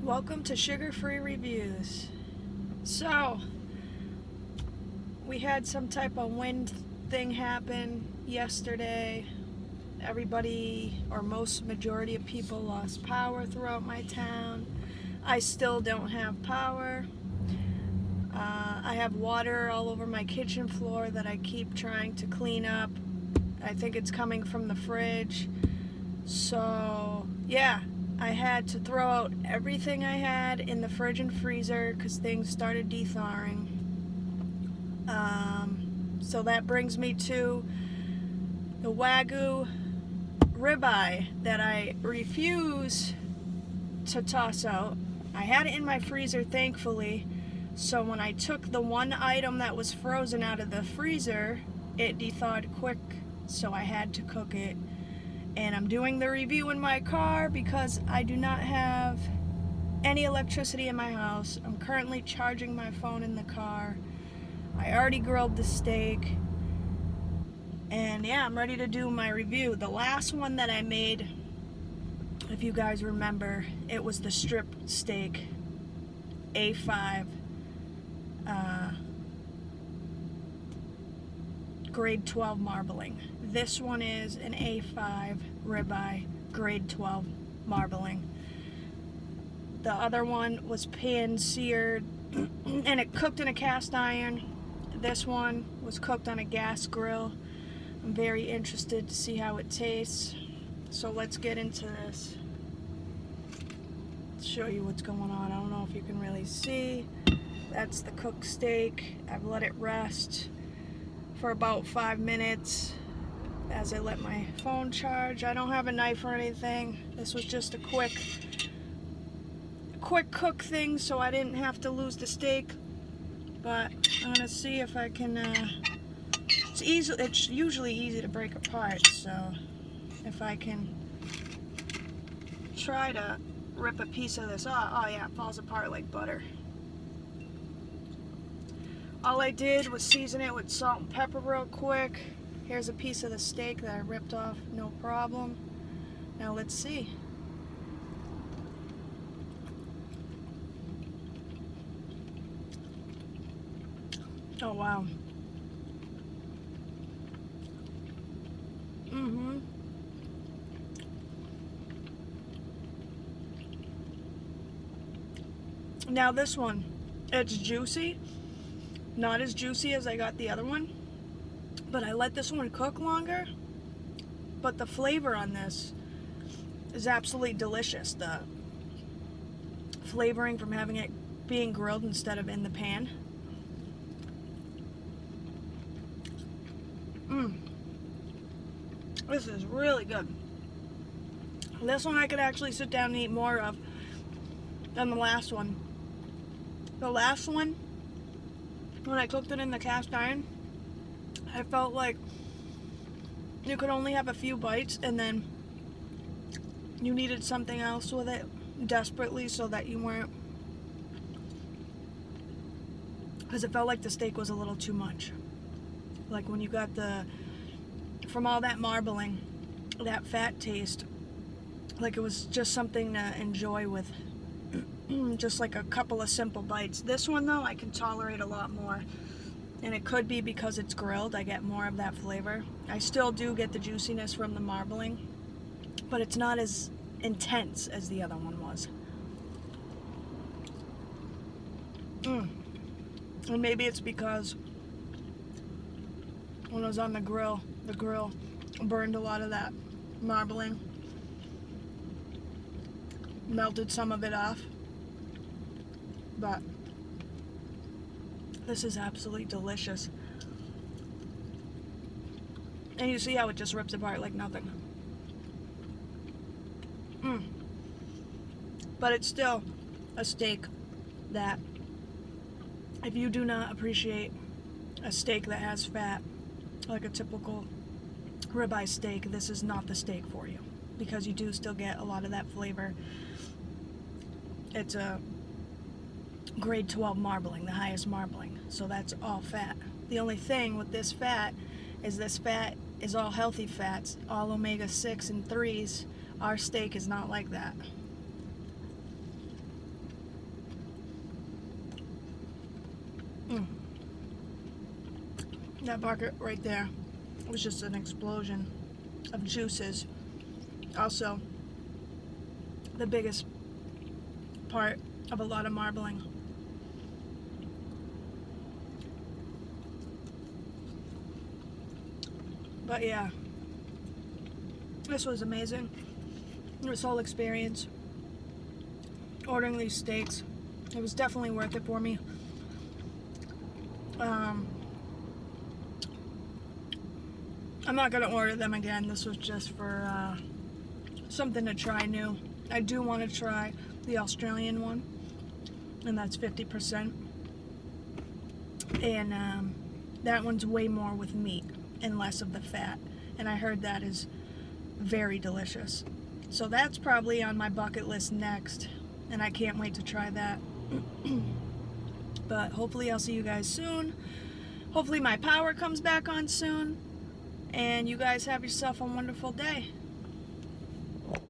Welcome to Sugar-Free Reviews. So, we had some type of wind thing happen yesterday. Everybody, or most majority of people, lost power throughout my town. I still don't have power. I have water all over my kitchen floor that I keep trying to clean up. I think it's coming from the fridge. So, yeah. I had to throw out everything I had in the fridge and freezer because things started de-thawing. So that brings me to the Wagyu Ribeye that I refuse to toss out. I had it in my freezer, thankfully, so when I took the one item that was frozen out of the freezer, it de-thawed quick, so I had to cook it. And I'm doing the review in my car because I do not have any electricity in my house. I'm currently charging my phone in the car. I already grilled the steak. And yeah, I'm ready to do my review. The last one that I made, if you guys remember, it was the strip steak A5 grade 12 marbling. This one is an A5 ribeye grade 12 marbling. The other one was pan seared and it cooked in a cast iron. This one was cooked on a gas grill. I'm very interested to see how it tastes. So let's get into this. Let's show you what's going on. I don't know if you can really see. That's the cooked steak. I've let it rest for about 5 minutes as I let my phone charge. I don't have a knife or anything. This was just a quick cook thing so I didn't have to lose the steak. But I'm gonna see if I can it's usually easy to break apart, so if I can try to rip a piece of this. Oh yeah, it falls apart like butter. All I did was season it with salt and pepper real quick. Here's a piece of the steak that I ripped off, no problem. Now let's see. Oh wow. Now this one, it's juicy. Not as juicy as I got the other one, but I let this one cook longer. But the flavor on this is absolutely delicious. The flavoring from having it being grilled instead of in the pan. This is really good. This one I could actually sit down and eat more of than the last one. The last one, when I cooked it in the cast iron, I felt like you could only have a few bites and then you needed something else with it desperately so that you weren't, because it felt like the steak was a little too much. Like when you got from all that marbling, that fat taste, like it was just something to enjoy with just like a couple of simple bites. This one though, I can tolerate a lot more. And it could be because it's grilled, I get more of that flavor. I still do get the juiciness from the marbling, but it's not as intense as the other one was. And maybe it's because when I was on the grill burned a lot of that marbling, melted some of it off. But this is absolutely delicious. And you see how it just rips apart like nothing. But it's still a steak that, if you do not appreciate a steak that has fat, like a typical ribeye steak, this is not the steak for you, because you do still get a lot of that flavor. It's a grade 12 marbling, the highest marbling, so that's all fat. The only thing with this fat is all healthy fats, all omega-6 and 3s. Our steak is not like that. That bucket right there was just an explosion of juices. Also, the biggest part of a lot of marbling. But yeah, this was amazing. This whole experience, ordering these steaks, it was definitely worth it for me. I'm not gonna order them again. This was just for something to try new. I do want to try the Australian one, and that's 50%. And that one's way more with meat and less of the fat. And I heard that is very delicious. So that's probably on my bucket list next, and I can't wait to try that. But hopefully I'll see you guys soon. Hopefully my power comes back on soon. And you guys have yourself a wonderful day.